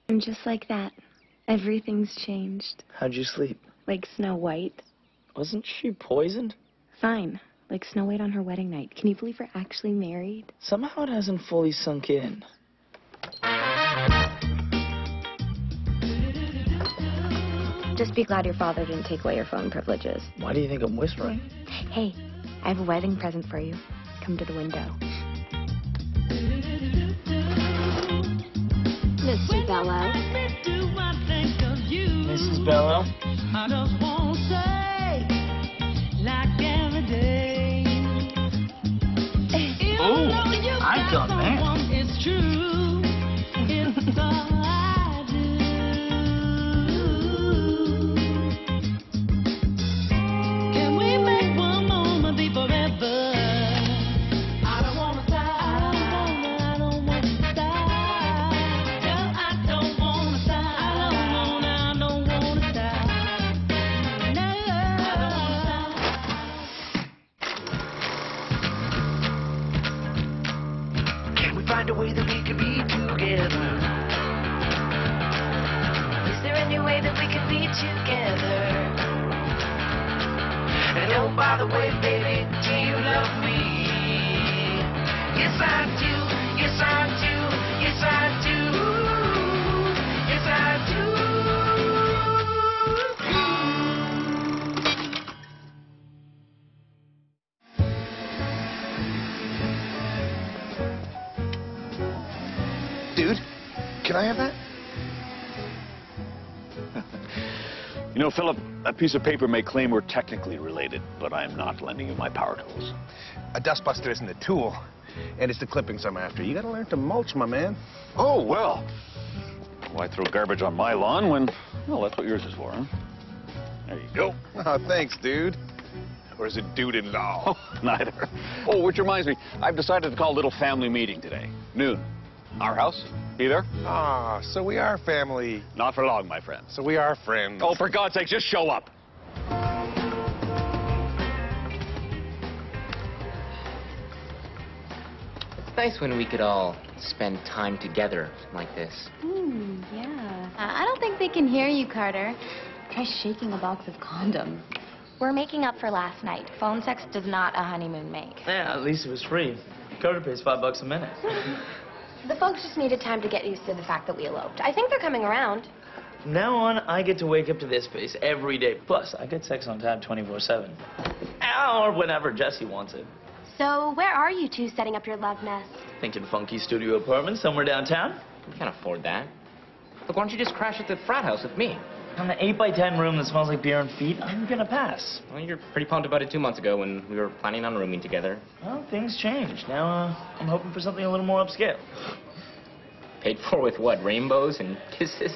And just like that, everything's changed. How'd you sleep? Like Snow White. Wasn't she poisoned? Fine. Like Snow White on her wedding night. Can you believe we're actually married? Somehow it hasn't fully sunk in. Just be glad your father didn't take away your phone privileges. Why do you think I'm whispering? Hey, I have a wedding present for you. Come to the window. Mr. Bello. Mrs. Bello? I just won't say like every day. Oh, I've done that. It's true. It's all I do. Can we make one moment be forever? I don't wanna die. I don't wanna die. Girl, I don't wanna die. I don't wanna die. No, I don't wanna die. Can we find a way that we can be together? Is there any way that we can be together? And oh, by the way, baby, do you love me? Yes, I do. Yes, I do. Yes, I do. Yes, I do. Dude, can I have that? You know, Philip, a piece of paper may claim we're technically related, but I'm not lending you my power tools. A dustbuster isn't a tool, and it's the clippings I'm after. You gotta learn to mulch, my man. Oh, well. Why throw garbage on my lawn when, well, that's what yours is for, huh? There you go. Oh, thanks, dude. Or is it dude-in-law? Oh, neither. Oh, which reminds me, I've decided to call a little family meeting today. Noon. Our house. Be there? Ah, so we are family. Not for long, my friend. So we are friends. Oh, for God's sake, just show up. It's nice when we could all spend time together like this. Yeah. I don't think they can hear you, Carter. Try shaking a box of condoms. We're making up for last night. Phone sex does not a honeymoon make. Yeah, at least it was free. Carter pays $5 a minute. The folks just needed time to get used to the fact that we eloped. I think they're coming around. From now on, I get to wake up to this place every day. Plus, I get sex on tap 24/7. Or whenever Jessie wants it. So, where are you two setting up your love nest? Thinking funky studio apartment somewhere downtown? We can't afford that. Look, why don't you just crash at the frat house with me? On the 8x10 room that smells like beer and feet, I'm gonna pass. Well, you're pretty pumped about it 2 months ago when we were planning on rooming together. Well, things change. Now, I'm hoping for something a little more upscale. Paid for with what, rainbows and kisses?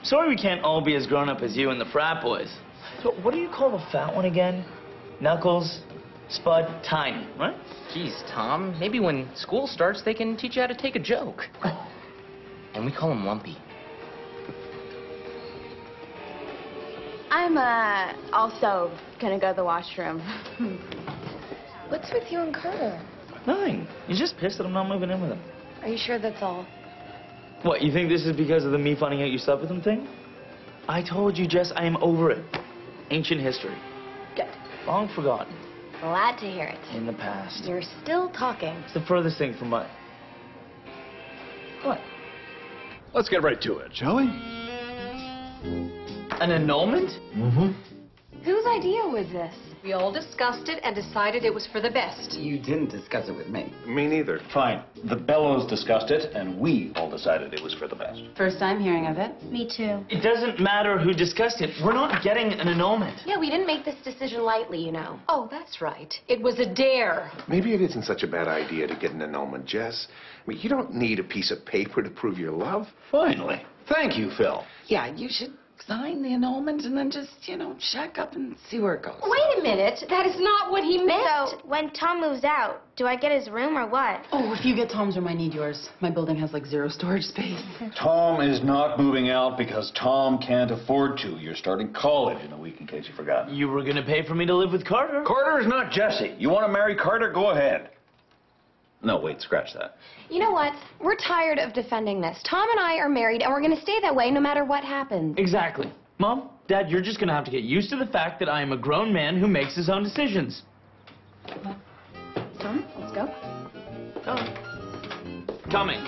Sorry we can't all be as grown-up as you and the frat boys. So, what do you call the fat one again? Knuckles, Spud, Tiny, right? Geez, Tom, maybe when school starts, they can teach you how to take a joke. And we call him Lumpy. I'm, also gonna go to the washroom. What's with you and Carter? Nothing. He's just pissed that I'm not moving in with him. Are you sure that's all? What, you think this is because of the me finding out you slept with him thing? I told you, Jess, I am over it. Ancient history. Good. Long forgotten. Glad to hear it. In the past. You're still talking. It's the furthest thing from my... What? Let's get right to it, shall we? An annulment? Mm-hmm. Whose idea was this? We all discussed it and decided it was for the best. You didn't discuss it with me. Me neither. Fine. The Bellows discussed it, and we all decided it was for the best. First time hearing of it. Me too. It doesn't matter who discussed it. We're not getting an annulment. Yeah, we didn't make this decision lightly, you know. Oh, that's right. It was a dare. Maybe it isn't such a bad idea to get an annulment, Jess. I mean, you don't need a piece of paper to prove your love. Finally. Thank you, Phil. Yeah, you should sign the annulment and then just, check up and see where it goes. Wait a minute. That is not what he meant. So, when Tom moves out, do I get his room or what? Oh, if you get Tom's room, I need yours. My building has like 0 storage space. Tom is not moving out because Tom can't afford to. You're starting college in a week, in case you forgot. You were gonna pay for me to live with Carter. Carter is not Jessie. You want to marry Carter? Go ahead. No, wait, scratch that. You know what? We're tired of defending this. Tom and I are married, and we're going to stay that way no matter what happens. Exactly. Mom, Dad, you're just going to have to get used to the fact that I am a grown man who makes his own decisions. Tom, let's go. Coming.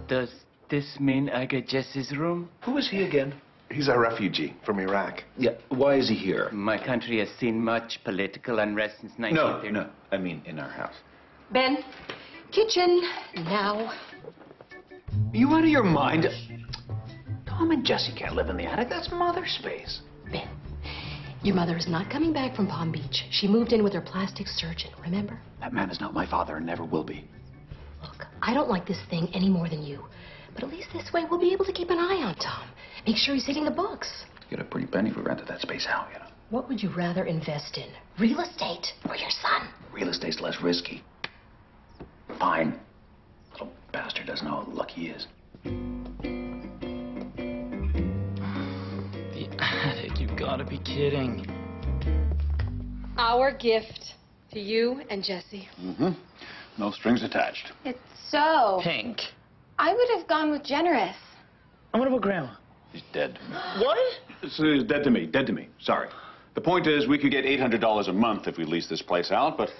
Does this mean I get Jesse's room? Who is he again? He's a refugee from Iraq. Yeah, why is he here? My country has seen much political unrest since 1930. No, I mean in our house. Ben, kitchen, now. Are you out of your mind? Tom and Jessie can't live in the attic. That's mother's space. Ben, your mother is not coming back from Palm Beach. She moved in with her plastic surgeon, remember? That man is not my father and never will be. Look, I don't like this thing any more than you. But at least this way we'll be able to keep an eye on Tom. Make sure he's hitting the books. Get a pretty penny if we rented that space out, you know. What would you rather invest in? Real estate or your son? Real estate's less risky. Fine. Little bastard doesn't know how lucky he is. The attic, you've got to be kidding. Our gift to you and Jesse. Mm-hmm. No strings attached. It's so... Pink. I would have gone with generous. And what about Grandma? He's dead. What? This is dead to me. Sorry. The point is, we could get $800 a month if we lease this place out, but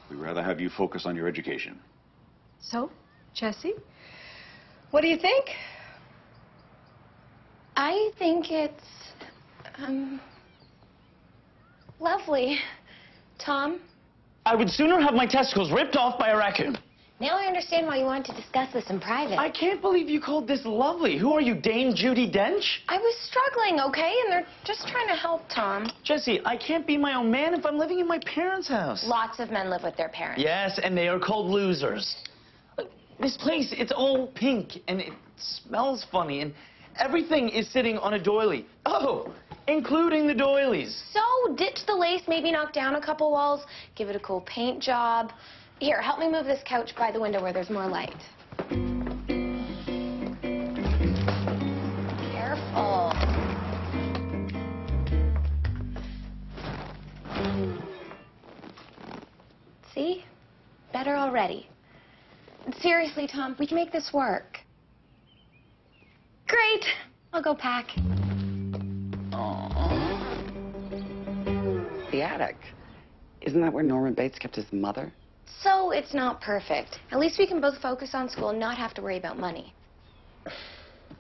we'd rather have you focus on your education. So, Jesse, what do you think? I think it's... lovely. Tom? I would sooner have my testicles ripped off by a raccoon. Now I understand why you wanted to discuss this in private. I can't believe you called this lovely. Who are you, Dame Judi Dench? I was struggling, okay? And they're just trying to help Tom. Jessie, I can't be my own man if I'm living in my parents' house. Lots of men live with their parents. Yes, and they are called losers. Look, this place, it's all pink, and it smells funny, and everything is sitting on a doily. Oh, including the doilies. So, ditch the lace, maybe knock down a couple walls, give it a cool paint job. Here, help me move this couch by the window where there's more light. Careful. See? Better already. Seriously, Tom, we can make this work. Great. I'll go pack. The attic. Isn't that where Norman Bates kept his mother? So it's not perfect. At least we can both focus on school and not have to worry about money.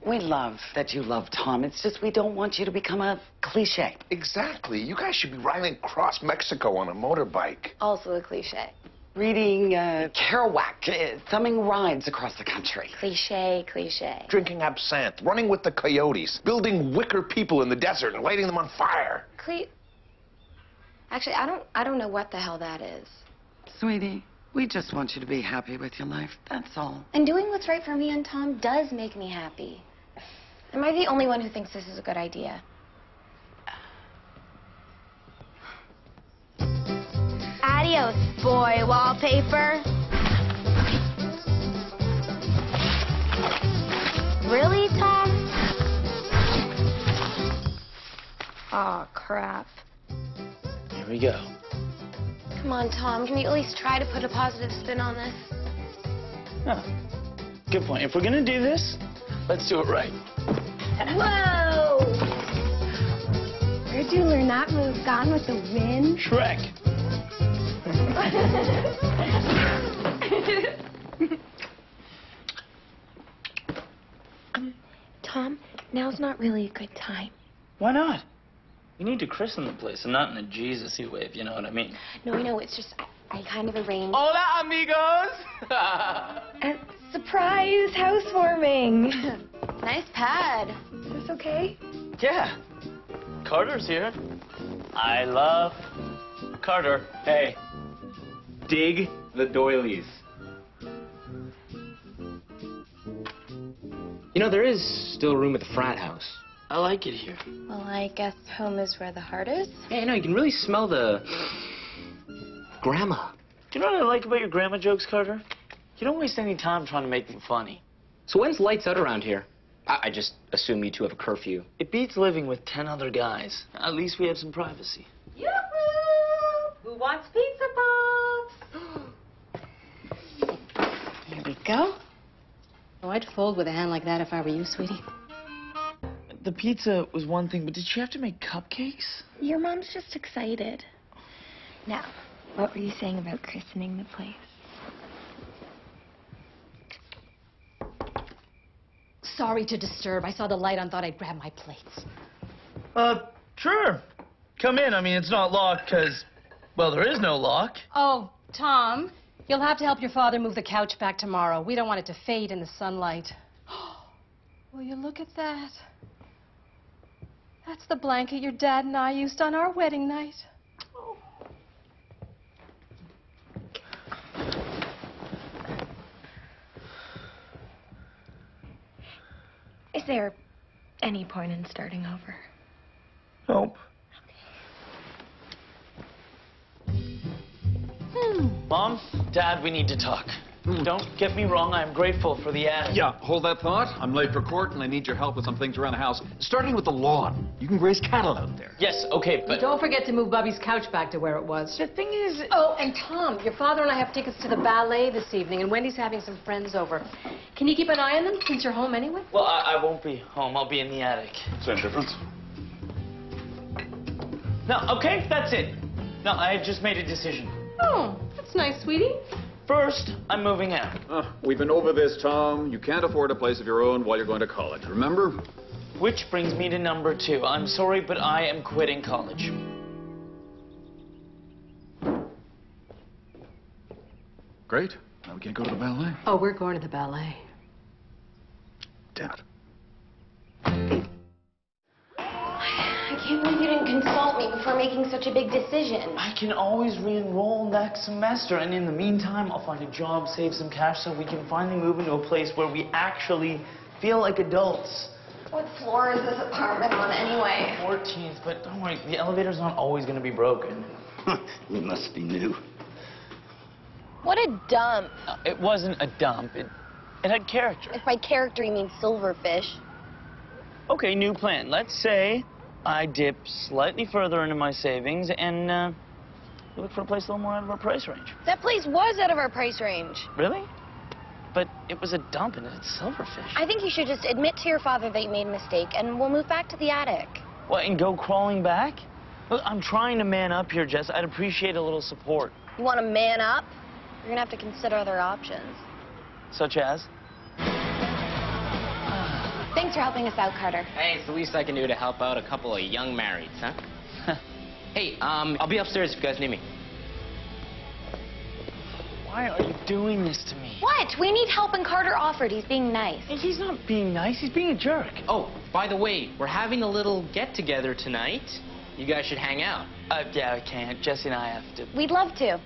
We love that you love Tom. It's just we don't want you to become a cliche. Exactly. You guys should be riding across Mexico on a motorbike. Also a cliche. Reading Kerouac, thumbing rides across the country. Cliche, cliche. Drinking absinthe, running with the coyotes, building wicker people in the desert and lighting them on fire. Actually, I don't know what the hell that is. Sweetie, we just want you to be happy with your life. That's all. And doing what's right for me and Tom does make me happy. Am I the only one who thinks this is a good idea? Adios, boy wallpaper. Really, Tom? Aw, crap. Here we go. Come on, Tom. Can you at least try to put a positive spin on this? Oh, good point. If we're gonna do this, let's do it right. Whoa! Where'd you learn that move? Gone with the Wind? Shrek. Tom, now's not really a good time. Why not? We need to christen the place and not in a Jesus-y way, if you know what I mean. No, I know. It's just I kind of arranged Hola, amigos! a surprise housewarming. Nice pad. Is this okay? Yeah. Carter's here. I love Carter. Hey, dig the doilies. You know, there is still room at the frat house. I like it here. Well, I guess home is where the heart is. Yeah, you know, you can really smell the... grandma. Do you know what I like about your grandma jokes, Carter? You don't waste any time trying to make them funny. So when's lights out around here? I just assume you two have a curfew. It beats living with 10 other guys. At least we have some privacy. Yoo-hoo! Who wants pizza puffs? Go? Oh, I'd fold with a hand like that if I were you, sweetie. The pizza was one thing, but did she have to make cupcakes? Your mom's just excited. Now, what were you saying about christening the place? Sorry to disturb. I saw the light on, thought I'd grab my plates. Sure. Come in. I mean, it's not locked because, well, there is no lock. Oh, Tom, you'll have to help your father move the couch back tomorrow. We don't want it to fade in the sunlight. Will you look at that? That's the blanket your dad and I used on our wedding night. Is there any point in starting over? Nope. Mom, Dad, we need to talk. Don't get me wrong, I'm grateful for the attic. Yeah, hold that thought. I'm late for court and I need your help with some things around the house. Starting with the lawn. You can graze cattle out there. Yes, okay, but... Don't forget to move Bubby's couch back to where it was. The thing is... Oh, and Tom, your father and I have tickets to the ballet this evening, and Wendy's having some friends over. Can you keep an eye on them since you're home anyway? Well, I won't be home. I'll be in the attic. Same difference. No, okay, that's it. No, I just made a decision. Oh, that's nice, sweetie. First, I'm moving out. We've been over this, Tom. You can't afford a place of your own while you're going to college, remember? Which brings me to number 2. I'm sorry, but I am quitting college. Great. Now we can't go to the ballet. Oh, we're going to the ballet. Dad. I can't believe you didn't consult me before making such a big decision. I can always re-enroll next semester, and in the meantime, I'll find a job, save some cash, so we can finally move into a place where we actually feel like adults. What floor is this apartment on anyway? 14th, but don't worry, the elevator's not always going to be broken. You must be new. What a dump. It wasn't a dump. It had character. If by character you mean silverfish. Okay, new plan. Let's say I dip slightly further into my savings and look for a place a little more out of our price range. That place was out of our price range. Really? But it was a dump and it's silverfish. I think you should just admit to your father that you made a mistake and we'll move back to the attic. What, and go crawling back? Look, I'm trying to man up here, Jess. I'd appreciate a little support. You want to man up? You're gonna have to consider other options. Such as? Thanks for helping us out, Carter. Hey, it's the least I can do to help out a couple of young marrieds, huh? Hey, I'll be upstairs if you guys need me. Why are you doing this to me? What? We need help and Carter offered. He's being nice. He's not being nice. He's being a jerk. Oh, by the way, we're having a little get-together tonight. You guys should hang out. Yeah, I can't. Jesse and I have to. We'd love to.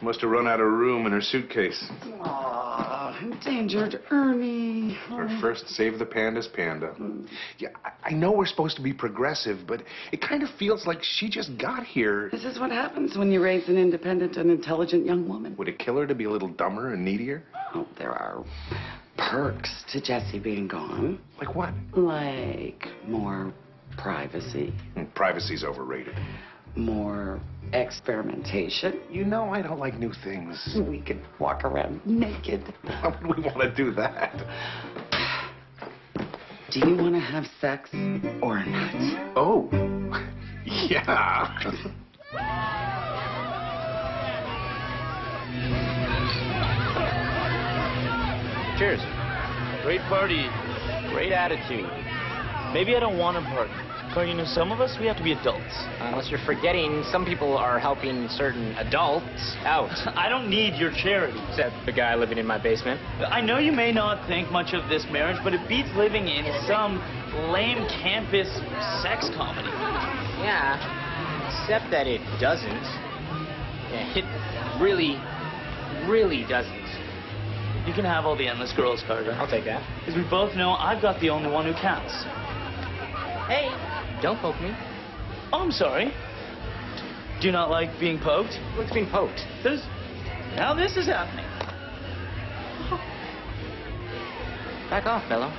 Must have run out of room in her suitcase. Aw, endangered Ernie. Her first Save the Pandas panda. Yeah, I know we're supposed to be progressive, but it kind of feels like she just got here. This is what happens when you raise an independent and intelligent young woman. Would it kill her to be a little dumber and needier? Oh, there are perks to Jessie being gone. Like what? Like more privacy. Privacy's overrated. More experimentation. You know I don't like new things. We could walk around naked. Why would we want to do that? Do you want to have sex or not? Oh, yeah. Cheers. Great party. Great attitude. Maybe I don't want to party. But, you know, some of us, we have to be adults. Unless you're forgetting, some people are helping certain adults out. I don't need your charity. Except the guy living in my basement. I know you may not think much of this marriage, but it beats living in some lame campus sex comedy. Yeah, except that it doesn't. Yeah, it really, really doesn't. You can have all the endless girls, Carter. I'll take that. Because we both know I've got the only one who counts. Hey, don't poke me. Oh, I'm sorry. Do you not like being poked? What's being poked? Now this is happening. Back off, fellow.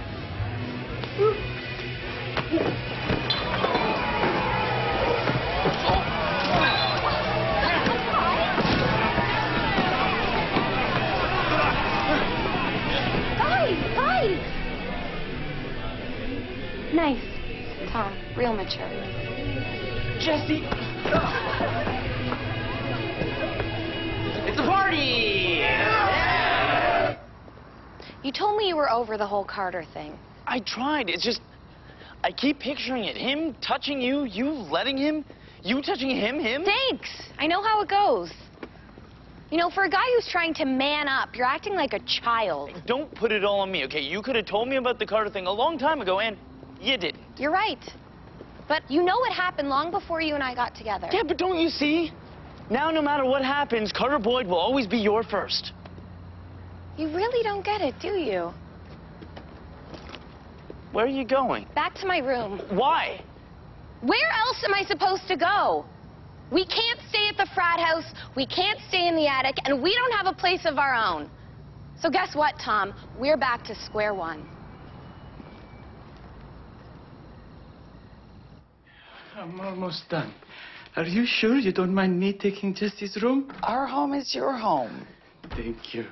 Yeah, real mature. Jessie! It's a party! You told me you were over the whole Carter thing. I tried. It's just, I keep picturing it. Him touching you, you letting him, you touching him. Thanks. I know how it goes. You know, for a guy who's trying to man up, you're acting like a child. Don't put it all on me, okay? You could have told me about the Carter thing a long time ago, and you didn't. You're right. But you know what happened long before you and I got together. Yeah, but don't you see? Now, no matter what happens, Carter Boyd will always be your first. You really don't get it, do you? Where are you going? Back to my room. Why? Where else am I supposed to go? We can't stay at the frat house, we can't stay in the attic, and we don't have a place of our own. So guess what, Tom? We're back to square one. I'm almost done. Are you sure you don't mind me taking Jessie's room? Our home is your home. Thank you.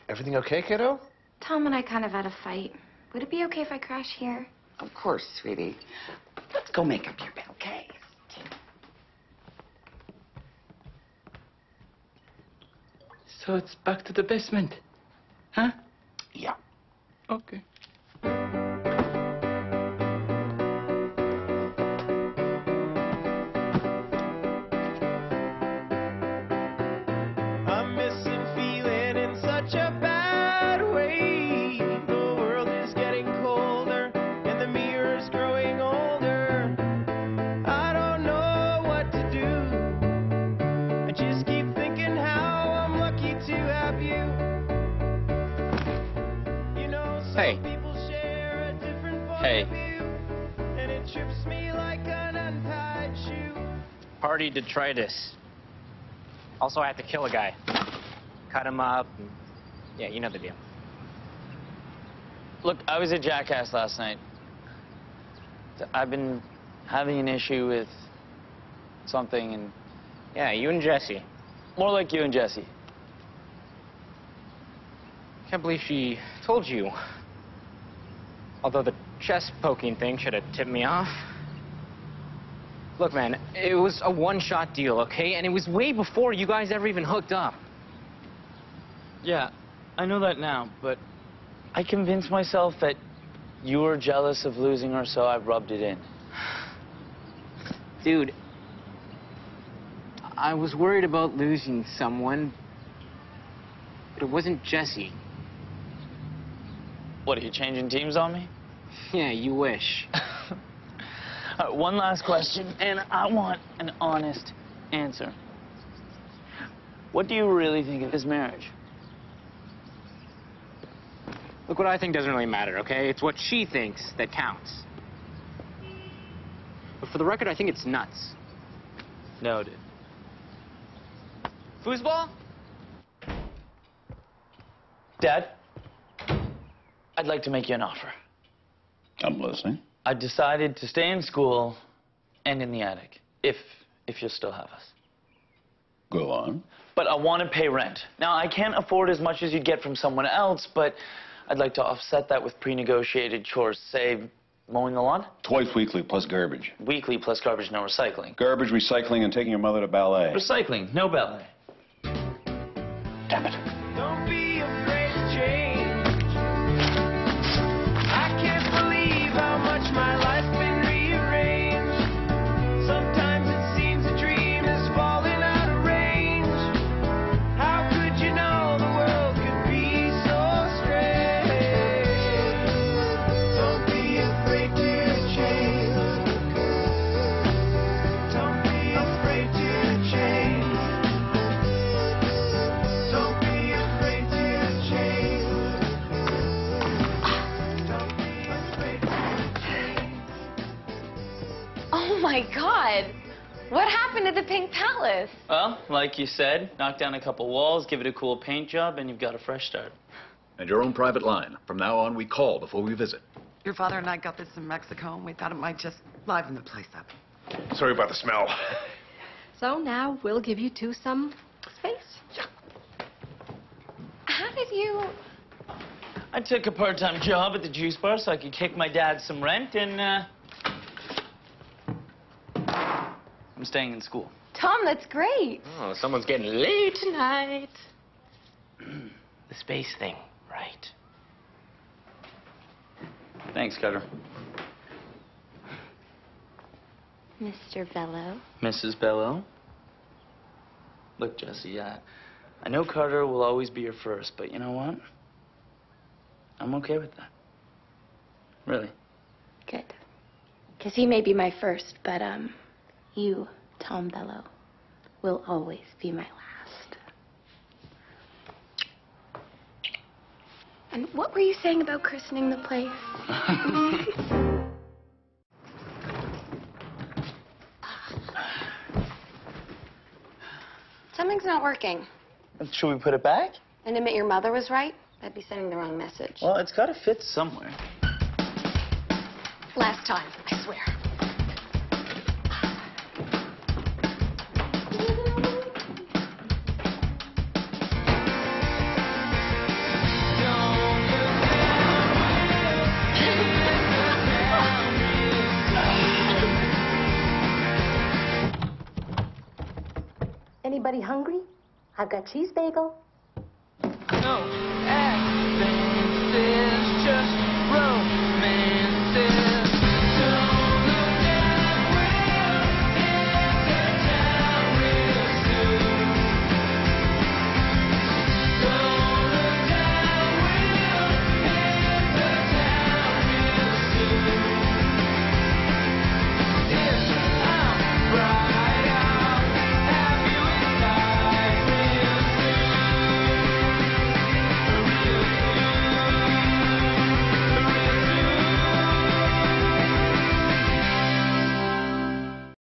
Everything okay, kiddo? Tom and I kind of had a fight. Would it be okay if I crash here? Of course, sweetie. Let's go make up your bed, okay? So it's back to the basement, huh? Yeah. Okay. I'm missing feeling in such a bad way. The world is getting colder and the mirror's growing older. I don't know what to do. I just keep thinking how I'm lucky to have you. You know, some Hey. people share a different point Hey. of view, and it trips me like an untied shoe. Party detritus. Also, I had to kill a guy. Cut him up. And, yeah, you know the deal. Look, I was a jackass last night. I've been having an issue with something, and Yeah, you and Jessie. more like you and Jessie. Can't believe she told you. Although the chest poking thing should have tipped me off. Look, man, it was a one-shot deal, okay? And it was way before you guys ever even hooked up. Yeah, I know that now, but I convinced myself that you were jealous of losing her, so I rubbed it in. Dude, I was worried about losing someone, but it wasn't Jessie. What, are you changing teams on me? Yeah, you wish. All right, one last question, and I want an honest answer. What do you really think of this marriage? Look, what I think doesn't really matter, okay? It's what she thinks that counts. But for the record, I think it's nuts. Noted. Foosball? Dad, I'd like to make you an offer. I'm listening. I decided to stay in school and in the attic, if you'll still have us. Go on. But I want to pay rent. Now, I can't afford as much as you'd get from someone else, but I'd like to offset that with pre-negotiated chores, say, mowing the lawn? Twice weekly plus garbage. Weekly plus garbage, no recycling. Garbage, recycling, and taking your mother to ballet. Recycling, no ballet. Damn it. Don't be afraid to change. I can't believe how much my life's been rearranged. Sometimes it seems a dream is falling out of range. How could you know the world could be so strange? Don't be afraid to change. Don't be afraid to change. Don't be afraid to change. Don't be afraid to change. Oh my God! What happened to the Pink Palace? Well, like you said, knock down a couple walls, give it a cool paint job, and you've got a fresh start. And your own private line. From now on, we call before we visit. Your father and I got this in Mexico, and we thought it might just liven the place up. Sorry about the smell. So now we'll give you two some space. How did you... I took a part-time job at the juice bar so I could kick my dad some rent, and I'm staying in school. Tom, that's great. Oh, someone's getting laid tonight. The space thing, right? Thanks, Cutter. Mr. Bello. Mrs. Bello. Look, Jessie, I know Carter will always be your first, but you know what? I'm okay with that. Really. Good. Because he may be my first, but, you, Tom Bello, will always be my last. And what were you saying about christening the place? Something's not working. Should we put it back? And admit your mother was right? I'd be sending the wrong message. Well, it's got to fit somewhere. Last time, I swear. Anybody hungry? I've got cheese bagel. No.